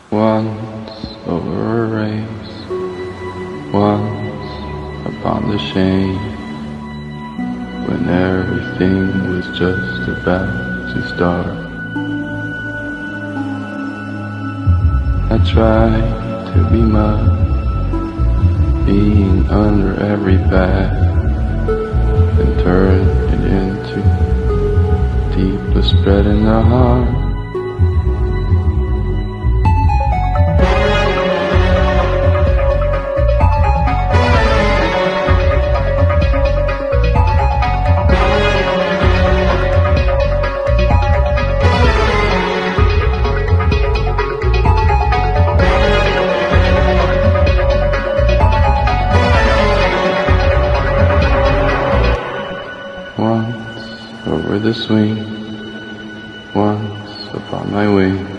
Once over a race, once upon the shame, when everything was just about to start. I tried to be mud, being under every path, and turn it into deeper spread in the heart. Once over the swing, once upon my wing.